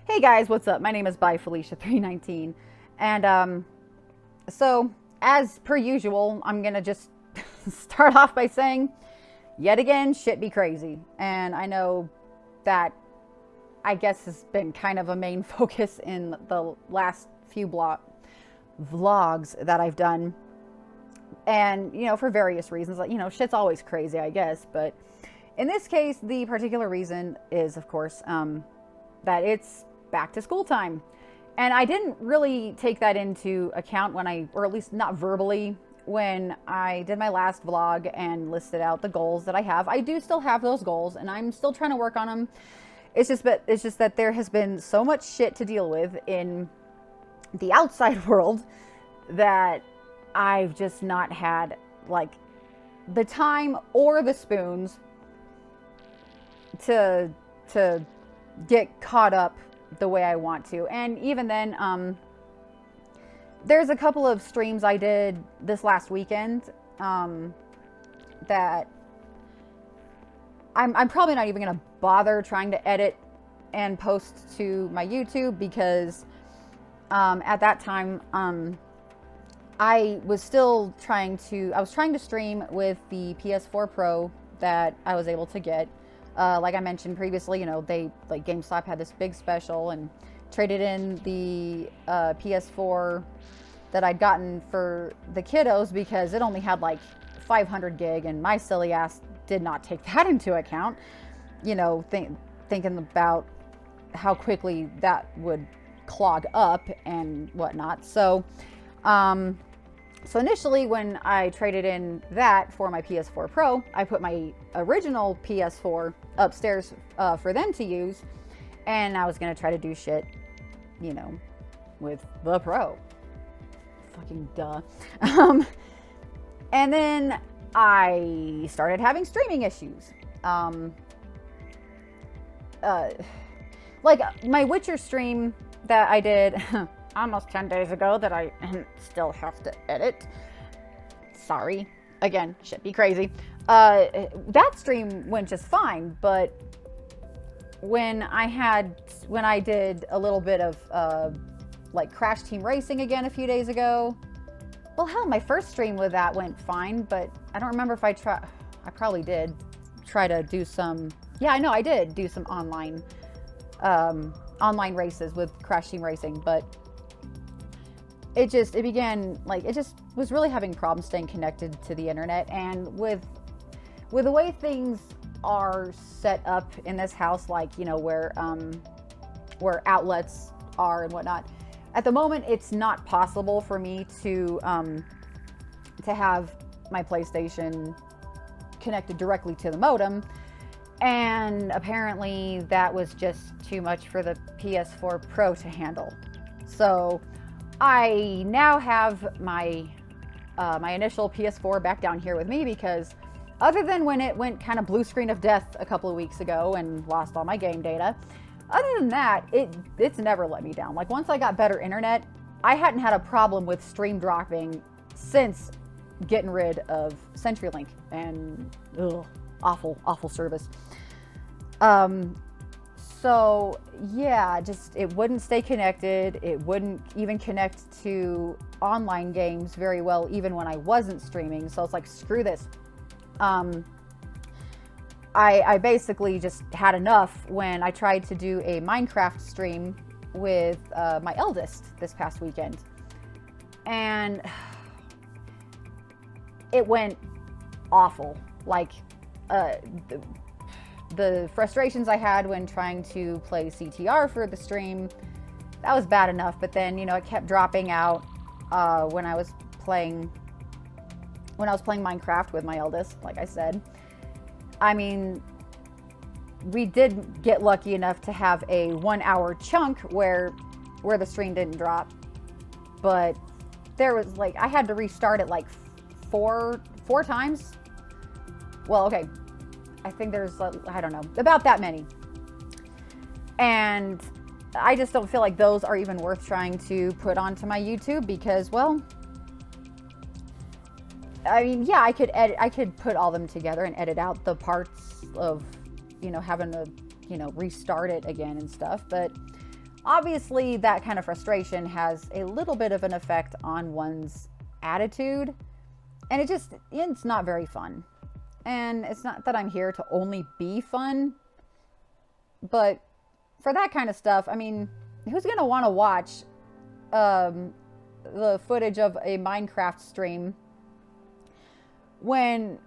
Hey guys, what's up? My name is By Felicia319, and so as per usual, I'm gonna just start off by saying, yet again, shit be crazy, and I know that I guess has been kind of a main focus in the last few vlogs that I've done, and for various reasons, like shit's always crazy, I guess, but in this case, the particular reason is, of course, that it's back to school time. And I didn't really take that into account or at least not verbally, when I did my last vlog and listed out the goals that I have. I do still have those goals and I'm still trying to work on them. It's just that there has been so much shit to deal with in the outside world that I've just not had like the time or the spoons to get caught up the way I want to. And even then, there's a couple of streams I did this last weekend that I'm probably not even gonna bother trying to edit and post to my YouTube, because at that time I was trying to stream with the PS4 Pro that I was able to get. Like I mentioned previously, GameStop had this big special and traded in the PS4 that I'd gotten for the kiddos, because it only had like 500 gig, and my silly ass did not take that into account, thinking about how quickly that would clog up and whatnot. So initially, when I traded in that for my PS4 Pro, I put my original PS4 upstairs for them to use, and I was gonna try to do shit, with the Pro. Fucking duh. And then I started having streaming issues. Like my Witcher stream that I did almost 10 days ago that I still have to edit. Sorry. Again, shit be crazy. That stream went just fine, but when I did a little bit of like Crash Team Racing again a few days ago, well, hell, my first stream with that went fine, but I don't remember if I probably did try to do some, I did do some online races with Crash Team Racing, but it just was really having problems staying connected to the internet. And with the way things are set up in this house, where outlets are and whatnot, at the moment it's not possible for me to have my PlayStation connected directly to the modem. And apparently that was just too much for the PS4 Pro to handle. So I now have my initial PS4 back down here with me, because other than when it went kind of blue screen of death a couple of weeks ago and lost all my game data, other than that, it's never let me down. Like, once I got better internet, I hadn't had a problem with stream dropping since getting rid of CenturyLink, and awful service. So yeah, it wouldn't stay connected. It wouldn't even connect to online games very well, even when I wasn't streaming. So it's like, screw this. I basically just had enough when I tried to do a Minecraft stream with my eldest this past weekend. And it went awful. Like, the frustrations I had when trying to play CTR for the stream, that was bad enough, but then, it kept dropping out when I was playing Minecraft with my eldest, like I said. I mean, we did get lucky enough to have a 1 hour chunk where the stream didn't drop, but there was I had to restart it like four times. Well, okay, I think there's, I don't know, about that many. And I just don't feel like those are even worth trying to put onto my YouTube, because, well, I mean, yeah, I could put all them together and edit out the parts of, having to, restart it again and stuff. But obviously that kind of frustration has a little bit of an effect on one's attitude, and it's not very fun. And it's not that I'm here to only be fun, but for that kind of stuff, I mean, who's going to want to watch the footage of a Minecraft stream when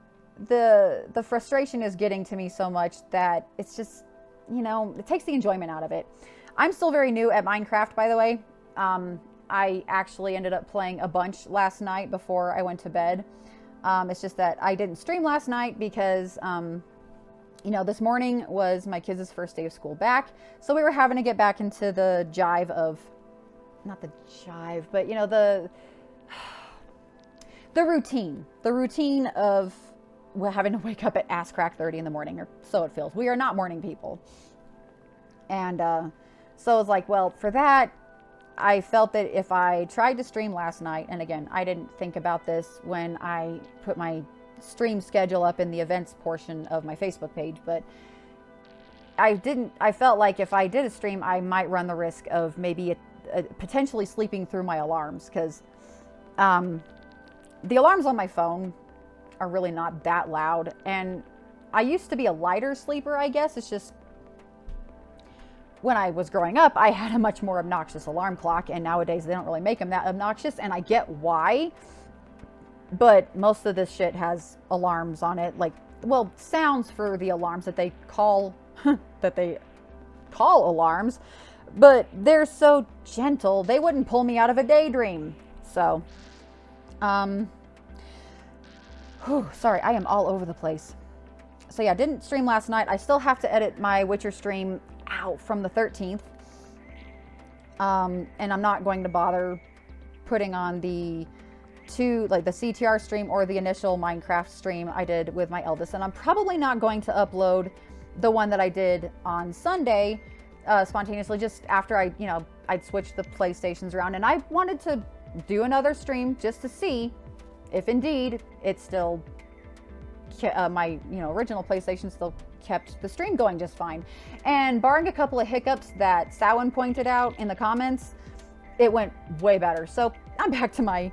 the frustration is getting to me so much that it's just, it takes the enjoyment out of it. I'm still very new at Minecraft, by the way. I actually ended up playing a bunch last night before I went to bed. It's just that I didn't stream last night because, this morning was my kids' first day of school back. So we were having to get back into the jive of, not the jive, but, the routine of having to wake up at ass crack 30 in the morning, or so it feels. We are not morning people. And so I was like, well, for that, I felt that if I tried to stream last night, and again, I didn't think about this when I put my stream schedule up in the events portion of my Facebook page, but I felt like if I did a stream, I might run the risk of maybe potentially sleeping through my alarms, because the alarms on my phone are really not that loud. And I used to be a lighter sleeper, I guess. It's just when I was growing up, I had a much more obnoxious alarm clock, and nowadays they don't really make them that obnoxious, and I get why. But most of this shit has alarms on it, sounds for the alarms that they call alarms, but they're so gentle, they wouldn't pull me out of a daydream. So, sorry, I am all over the place. So yeah, didn't stream last night. I still have to edit my Witcher stream out from the 13th. And I'm not going to bother putting on the CTR stream or the initial Minecraft stream I did with my eldest. And I'm probably not going to upload the one that I did on Sunday spontaneously, just after I'd switched the PlayStations around. And I wanted to do another stream just to see if indeed it's still my original PlayStation still kept the stream going just fine. And barring a couple of hiccups that Samhain pointed out in the comments, it went way better. So I'm back to my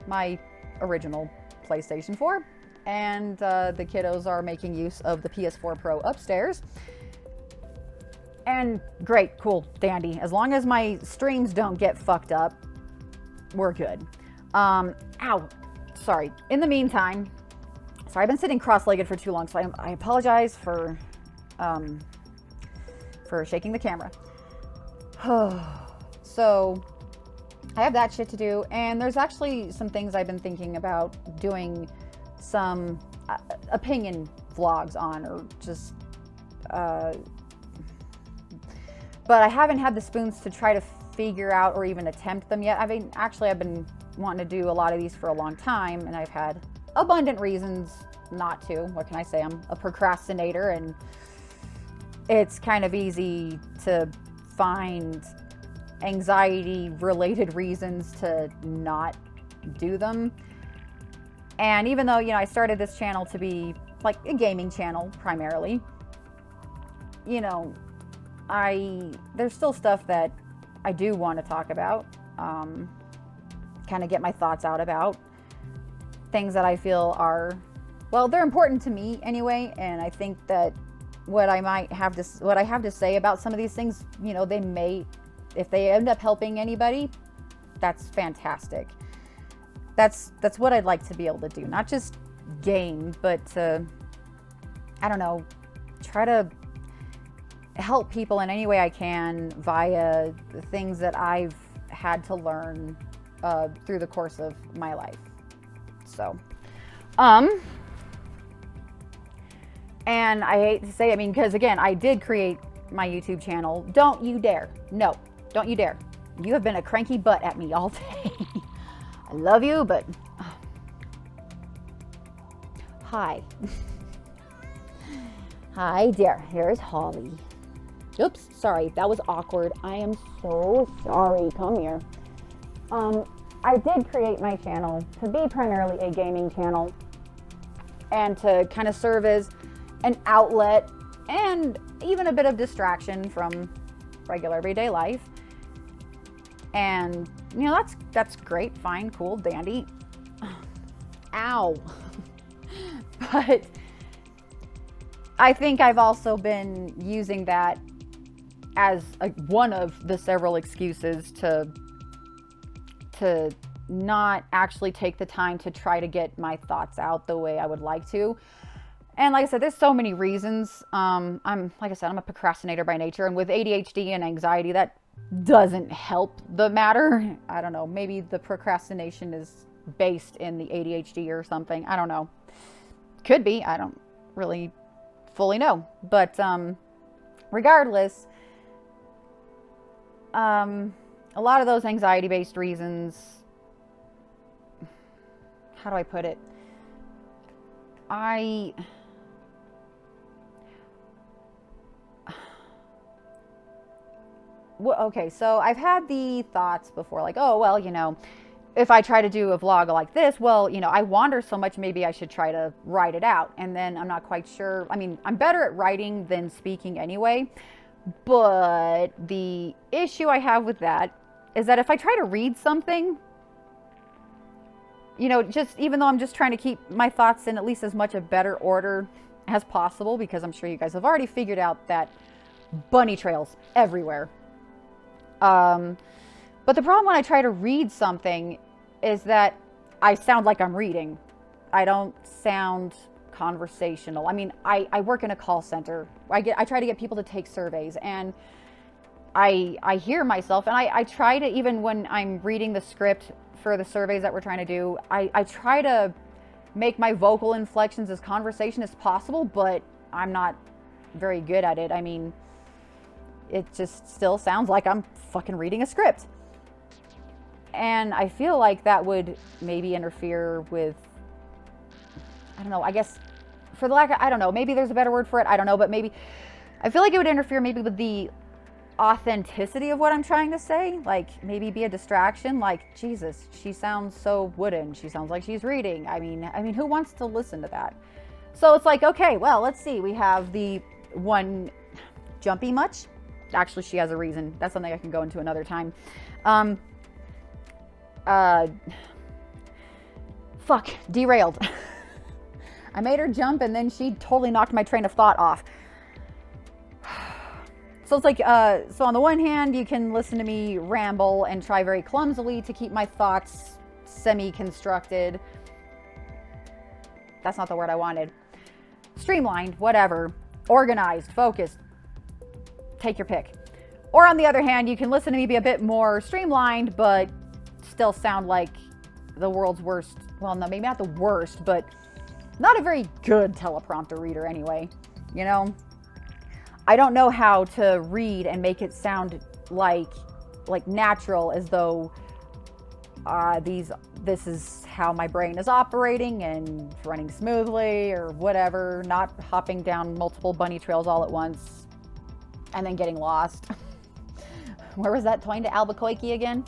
my original PlayStation 4, and the kiddos are making use of the PS4 Pro upstairs. And great, cool, dandy. As long as my streams don't get fucked up, we're good. Ow, sorry. In the meantime, sorry, I've been sitting cross-legged for too long, so I apologize for shaking the camera. So I have that shit to do, and there's actually some things I've been thinking about doing some opinion vlogs on, or just but I haven't had the spoons to try to figure out or even attempt them yet. I've been wanting to do a lot of these for a long time, and I've had abundant reasons not to. What can I say? I'm a procrastinator, and it's kind of easy to find anxiety-related reasons to not do them. And even though, I started this channel to be like a gaming channel primarily, there's still stuff that I do want to talk about, kind of get my thoughts out about. Things that I feel are, they're important to me anyway, and I think that what I have to say about some of these things, they may, if they end up helping anybody, that's fantastic. That's what I'd like to be able to do. Not just game, but to, try to help people in any way I can via the things that I've had to learn through the course of my life. So, and I hate to say, because again, I did create my YouTube channel. Don't you dare. No, don't you dare. You have been a cranky butt at me all day. I love you, but hi. Hi there. Here's Holly. Oops, sorry, that was awkward. I am so sorry. Come here. I did create my channel to be primarily a gaming channel and to kind of serve as an outlet and even a bit of distraction from regular everyday life. And, you know, that's great, fine, cool, dandy. Ow. But I think I've also been using that as one of the several excuses to not actually take the time to try to get my thoughts out the way I would like to. And like I said, there's so many reasons. I'm a procrastinator by nature, and with ADHD and anxiety, that doesn't help the matter. I don't know, maybe the procrastination is based in the ADHD or something. I don't know. Could be. I don't really fully know. But regardless, a lot of those anxiety-based reasons, how do I put it? Okay, so I've had the thoughts before, like, oh, well, you know, if I try to do a vlog like this, well, you know, I wander so much, maybe I should try to write it out. And then I'm not quite sure. I mean, I'm better at writing than speaking anyway. But the issue I have with that is that if I try to read something, you know, just even though I'm just trying to keep my thoughts in at least as much a better order as possible, because I'm sure you guys have already figured out that bunny trails everywhere. But the problem when I try to read something is that I sound like I'm reading. I don't sound conversational. I mean, I work in a call center. I try to get people to take surveys, and I hear myself, and I try to, even when I'm reading the script for the surveys that we're trying to do, I try to make my vocal inflections as conversation as possible, but I'm not very good at it. I mean, it just still sounds like I'm fucking reading a script. And I feel like that would maybe interfere with, I don't know, I guess for the lack of, I don't know, maybe there's a better word for it. I don't know, but maybe, I feel like it would interfere maybe with the authenticity of what I'm trying to say. Like maybe be a distraction. Like, Jesus, she sounds so wooden. She sounds like she's reading. I mean, who wants to listen to that? So it's like, okay, well, let's see. We have the one, Jumpy much? Actually, she has a reason. That's something I can go into another time. Derailed. I made her jump and then she totally knocked my train of thought off. So it's like, so on the one hand, you can listen to me ramble and try very clumsily to keep my thoughts semi-constructed. That's not the word I wanted. Streamlined, whatever. Organized, focused. Take your pick. Or on the other hand, you can listen to me be a bit more streamlined, but still sound like the world's worst. Well, no, maybe not the worst, but not a very good teleprompter reader anyway. You know, I don't know how to read and make it sound like natural, as though this is how my brain is operating and running smoothly or whatever, not hopping down multiple bunny trails all at once and then getting lost. Where was that, Toying to Albuquerque again?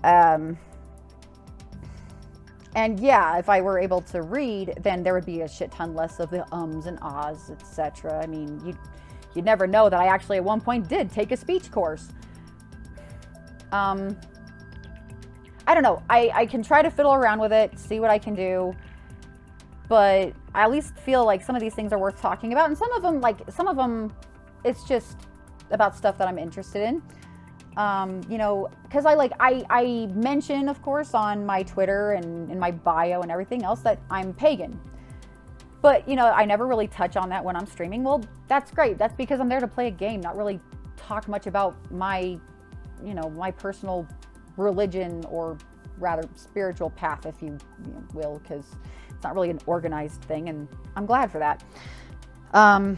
And yeah, if I were able to read, then there would be a shit ton less of the ums and ahs, etc. I mean, you'd never know that I actually at one point did take a speech course. I don't know. I can try to fiddle around with it, see what I can do, but I at least feel like some of these things are worth talking about, and some of them, it's just about stuff that I'm interested in. You know, because I mention, of course, on my Twitter and in my bio and everything else that I'm pagan. But, you know, I never really touch on that when I'm streaming. Well, that's great. That's because I'm there to play a game, not really talk much about my, you know, my personal religion, or rather spiritual path, if you will, because it's not really an organized thing, and I'm glad for that. I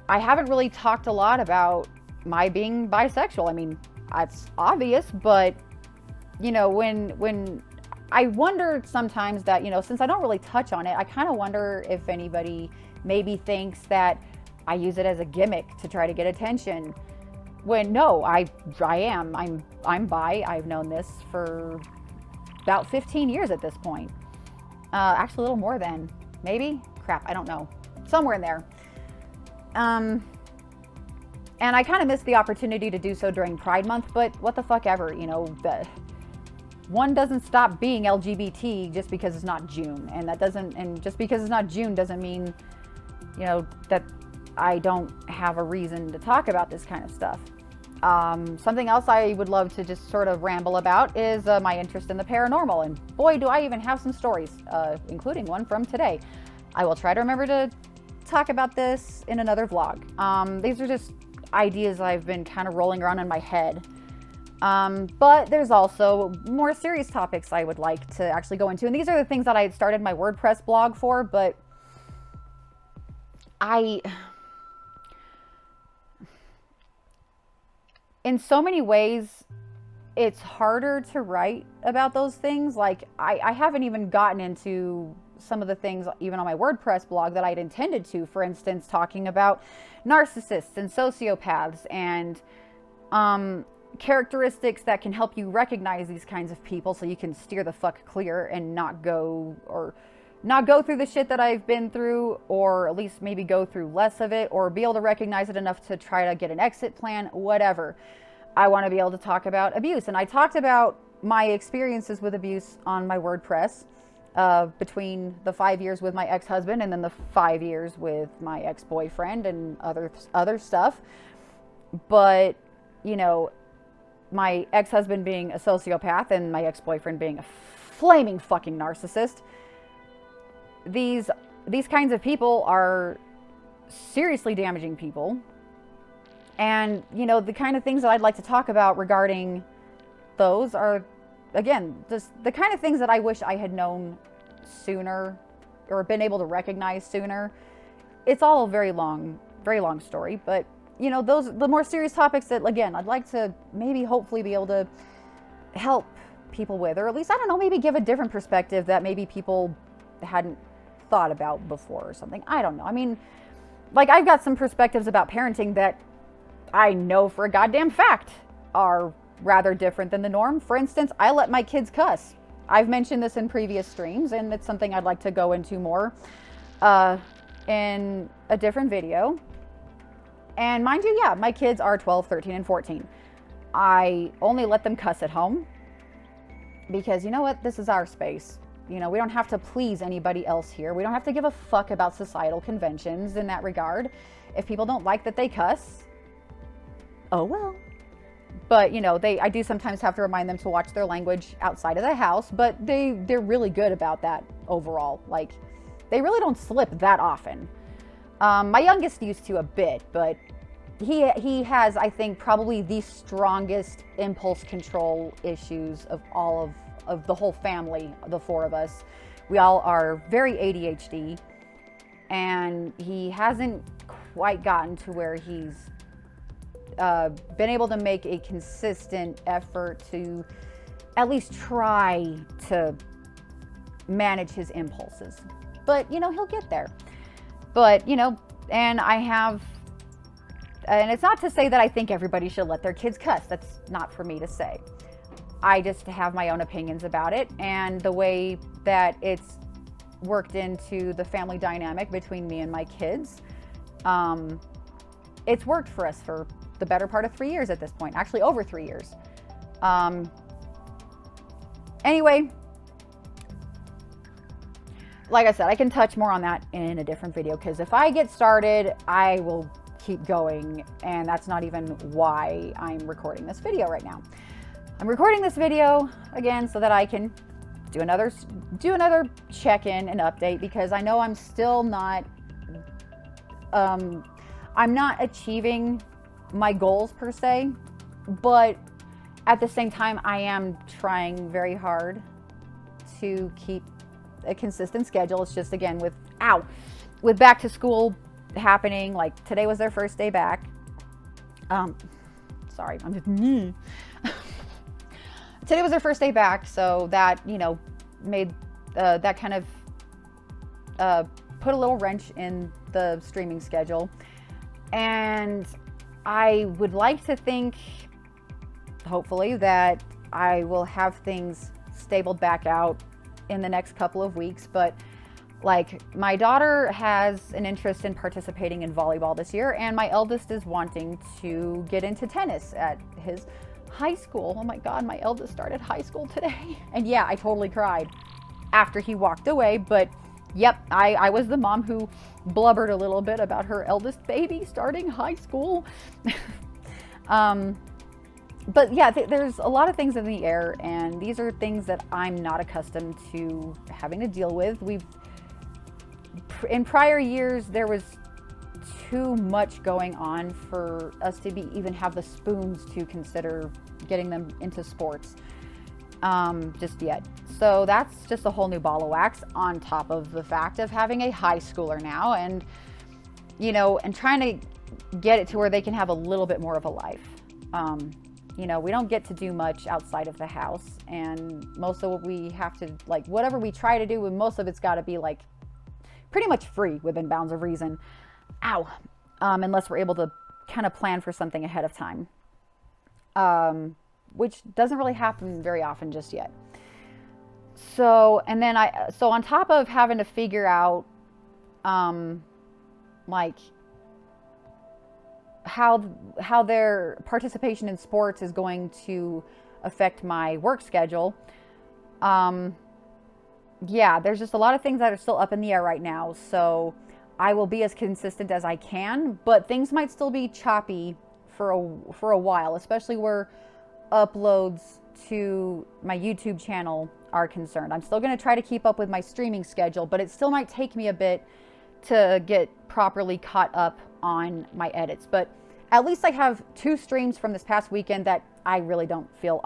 haven't really talked a lot about my being bisexual. I mean, it's obvious, but you know, when I wonder sometimes that, you know, since I don't really touch on it, I kind of wonder if anybody maybe thinks that I use it as a gimmick to try to get attention. When no, I'm bi. I've known this for about 15 years at this point. Actually a little more than, maybe? Crap, I don't know. Somewhere in there. And I kind of missed the opportunity to do so during Pride Month, but what the fuck ever, you know, one doesn't stop being LGBT just because it's not June. And just because it's not June doesn't mean, you know, that I don't have a reason to talk about this kind of stuff. Something else I would love to just sort of ramble about is my interest in the paranormal. And boy, do I even have some stories, including one from today. I will try to remember to talk about this in another vlog. These are just ideas I've been kind of rolling around in my head. But there's also more serious topics I would like to actually go into. And these are the things that I had started my WordPress blog for, but in so many ways, it's harder to write about those things. Like, I haven't even gotten into some of the things even on my WordPress blog that I'd intended to. For instance, talking about narcissists and sociopaths and characteristics that can help you recognize these kinds of people so you can steer the fuck clear and not go through the shit that I've been through, or at least maybe go through less of it, or be able to recognize it enough to try to get an exit plan, whatever. I want to be able to talk about abuse. And I talked about my experiences with abuse on my WordPress between the 5 years with my ex-husband and then the 5 years with my ex-boyfriend and other stuff. But, you know, my ex-husband being a sociopath and my ex-boyfriend being a flaming fucking narcissist, these kinds of people are seriously damaging people. And, you know, the kind of things that I'd like to talk about regarding those are, again, just the kind of things that I wish I had known sooner or been able to recognize sooner. It's all a very long story, but, you know, the more serious topics that, again, I'd like to maybe hopefully be able to help people with, or at least, I don't know, maybe give a different perspective that maybe people hadn't thought about before or something. I don't know. I mean, like, I've got some perspectives about parenting that I know for a goddamn fact are rather different than the norm. For instance, I let my kids cuss. I've mentioned this in previous streams, and it's something I'd like to go into more in a different video. And mind you, yeah, my kids are 12, 13, and 14. I only let them cuss at home because, you know what, this is our space. You know, we don't have to please anybody else here. We don't have to give a fuck about societal conventions in that regard. If people don't like that they cuss, oh well. But, you know, I do sometimes have to remind them to watch their language outside of the house, but they're really good about that overall. Like, they really don't slip that often. My youngest used to a bit, but he has, I think, probably the strongest impulse control issues of all of the whole family, the four of us. We all are very ADHD, and he hasn't quite gotten to where he's been able to make a consistent effort to at least try to manage his impulses. But, you know, he'll get there. But, you know, and it's not to say that I think everybody should let their kids cuss. That's not for me to say. I just have my own opinions about it, and the way that it's worked into the family dynamic between me and my kids. It's worked for us for the better part of 3 years at this point, actually over 3 years. Anyway, like I said, I can touch more on that in a different video, because if I get started, I will keep going, and that's not even why I'm recording this video right now. I'm recording this video again so that I can do another check-in and update, because I know I'm still not I'm not achieving my goals per se, but at the same time, I am trying very hard to keep a consistent schedule. It's just, again, with back to school happening, like today was their first day back. Sorry, I'm just me. Today was their first day back, so that, you know, made that kind of put a little wrench in the streaming schedule. And I would like to think, hopefully, that I will have things stabled back out in the next couple of weeks, but Like, my daughter has an interest in participating in volleyball this year, and my eldest is wanting to get into tennis at his high school. Oh my God, my eldest started high school today. And yeah, I totally cried after he walked away. But yep, I was the mom who blubbered a little bit about her eldest baby starting high school. But yeah, there's a lot of things in the air, and these are things that I'm not accustomed to having to deal with. In prior years, there was too much going on for us to even have the spoons to consider getting them into sports just yet. So that's just a whole new ball of wax on top of the fact of having a high schooler now, and and trying to get it to where they can have a little bit more of a life. We don't get to do much outside of the house, and most of what we have to, like, whatever we try to do, most of it's got to be like pretty much free within bounds of reason. Ow. Unless we're able to kind of plan for something ahead of time, which doesn't really happen very often just yet. So on top of having to figure out, like, how their participation in sports is going to affect my work schedule, there's just a lot of things that are still up in the air right now. So I will be as consistent as I can, but things might still be choppy for a while, especially where uploads to my YouTube channel are concerned. I'm still going to try to keep up with my streaming schedule, but it still might take me a bit to get properly caught up on my edits. But at least I have 2 streams from this past weekend that I really don't feel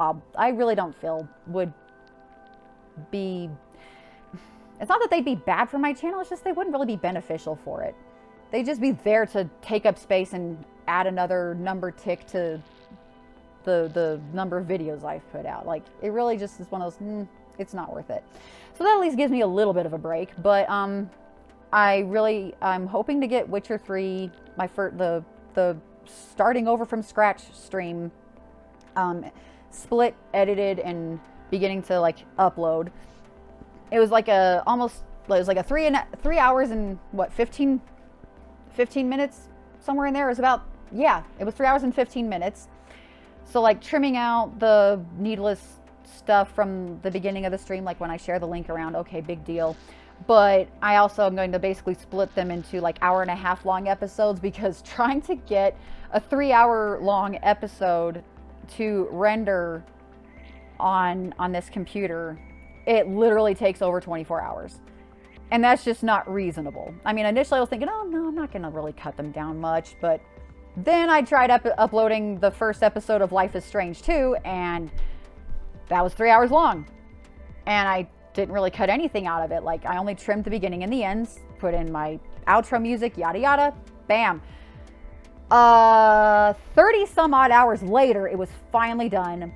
would be, it's not that they'd be bad for my channel, it's just they wouldn't really be beneficial for it. They'd just be there to take up space and add another number tick to the number of videos I've put out. Like, it really just is one of those, it's not worth it. So that at least gives me a little bit of a break. But I'm hoping to get Witcher 3, the starting over from scratch stream, split, edited, and beginning to like upload. It was like a 3 hours and what, 15 minutes, somewhere in there. It was about, it was 3 hours and 15 minutes. So like trimming out the needless stuff from the beginning of the stream, like when I share the link around, okay, big deal. But I also am going to basically split them into like 1.5 hour long episodes, because trying to get a 3 hour long episode to render on this computer, it literally takes over 24 hours. And that's just not reasonable. I mean, initially I was thinking, oh no, I'm not going to really cut them down much. But then I tried uploading the first episode of Life is Strange 2, and that was 3 hours long. And I didn't really cut anything out of it. Like, I only trimmed the beginning and the ends, put in my outro music, yada yada, bam. 30 some odd hours later, it was finally done.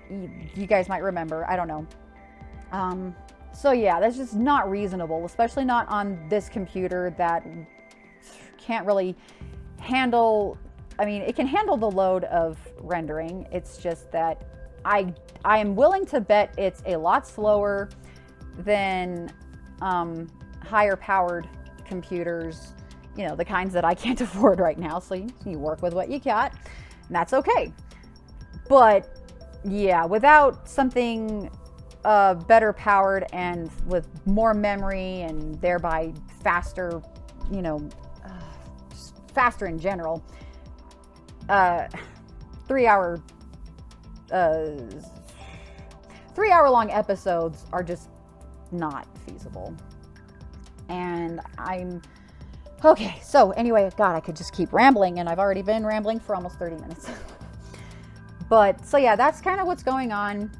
You guys might remember, I don't know. So yeah, that's just not reasonable, especially not on this computer that can't really handle, I mean, it can handle the load of rendering. It's just that I am willing to bet it's a lot slower than higher powered computers, the kinds that I can't afford right now. So you work with what you got, and that's okay. But yeah, without something better powered and with more memory and thereby faster, just faster in general, 3 hour long episodes are just not feasible. And okay, so anyway, God, I could just keep rambling, and I've already been rambling for almost 30 minutes. But so yeah, that's kind of what's going on,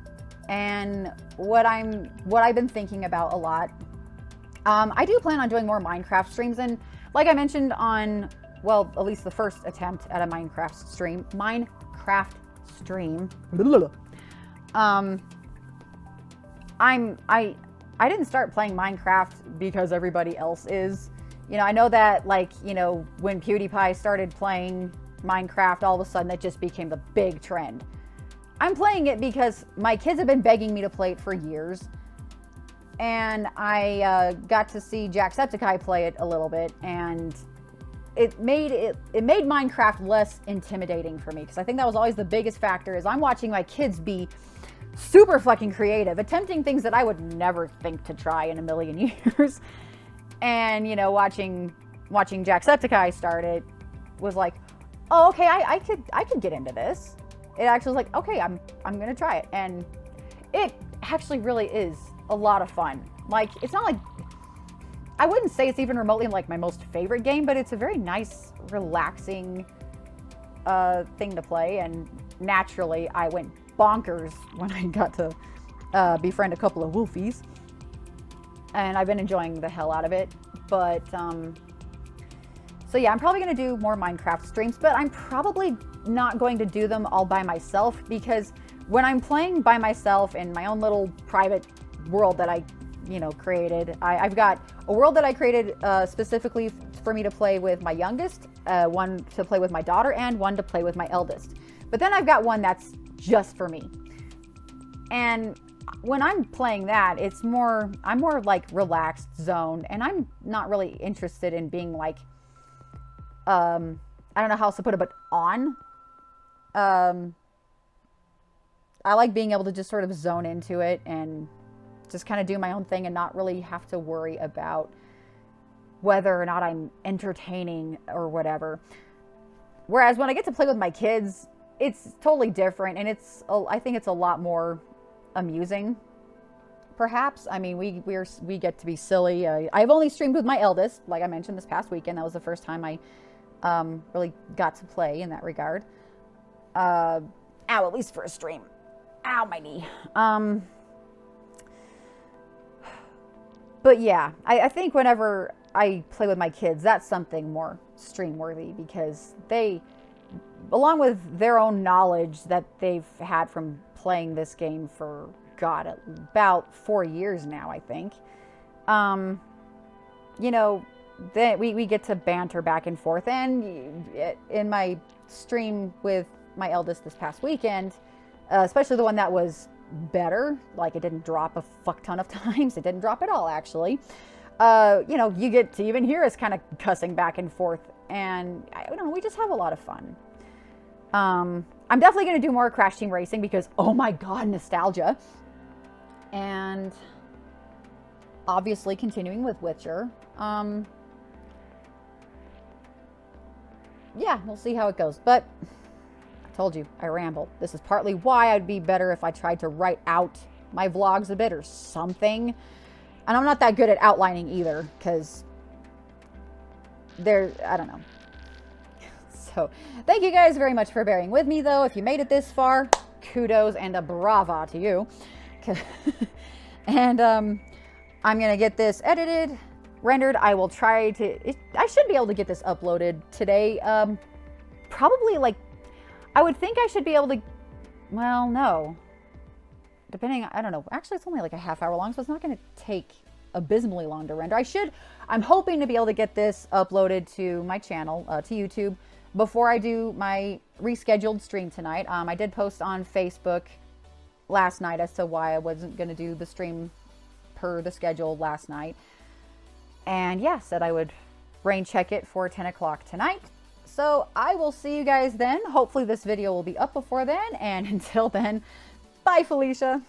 and what I've been thinking about a lot. I do plan on doing more Minecraft streams, and like I mentioned on, well, at least the first attempt at a Minecraft stream. I didn't start playing Minecraft because everybody else is. I know that, like, when PewDiePie started playing Minecraft, all of a sudden it just became the big trend. I'm playing it because my kids have been begging me to play it for years. and I got to see Jacksepticeye play it a little bit, and it made Minecraft less intimidating for me, because I think that was always the biggest factor, is I'm watching my kids be super fucking creative, attempting things that I would never think to try in a million years. And, you know, watching Jacksepticeye start it was like, oh, okay, I could get into this. It actually was like, okay, I'm gonna try it. And it actually really is a lot of fun. Like, it's not like, I wouldn't say it's even remotely like my most favorite game, but it's a very nice, relaxing thing to play. And naturally, I went bonkers when I got to befriend a couple of wolfies. And I've been enjoying the hell out of it. But, so yeah, I'm probably going to do more Minecraft streams, but I'm probably not going to do them all by myself, because when I'm playing by myself in my own little private world that I, you know, created, I've got a world that I created specifically for me to play with my youngest, one to play with my daughter, and one to play with my eldest. But then I've got one that's just for me. And when I'm playing that, I'm more like relaxed zone, and I'm not really interested in being like, I don't know how else to put it, but on. I like being able to just sort of zone into it and just kind of do my own thing and not really have to worry about whether or not I'm entertaining or whatever. Whereas when I get to play with my kids, it's totally different, and I think it's a lot more amusing, perhaps. I mean, we get to be silly. I've only streamed with my eldest, like I mentioned, this past weekend. That was the first time I really got to play in that regard. Ow, at least for a stream. Ow, my knee. But yeah, I think whenever I play with my kids, that's something more stream worthy, because they, along with their own knowledge that they've had from playing this game for, God, about 4 years now, I think, you know, then we get to banter back and forth. And in my stream with my eldest this past weekend, especially the one that was better, like it didn't drop a fuck ton of times. It didn't drop at all, actually. You know, you get to even hear us kind of cussing back and forth, and I don't know, we just have a lot of fun. I'm definitely going to do more Crash Team Racing, because, oh my God, nostalgia. And obviously continuing with Witcher. Yeah, we'll see how it goes. But I told you, I ramble. This is partly why I'd be better if I tried to write out my vlogs a bit or something. And I'm not that good at outlining either, because I don't know. So thank you guys very much for bearing with me, though. If you made it this far, kudos and a brava to you. And I'm going to get this edited, rendered. I will try to, I should be able to get this uploaded today. Probably, like, I would think I should be able to, well, no. Depending, I don't know. Actually, it's only like a half hour long, so it's not going to take abysmally long to render. I'm hoping to be able to get this uploaded to my channel, to YouTube, before I do my rescheduled stream tonight. I did post on Facebook last night as to why I wasn't going to do the stream per the schedule last night. And yeah, said I would rain check it for 10 o'clock tonight. So I will see you guys then. Hopefully this video will be up before then. And until then, bye, Felicia.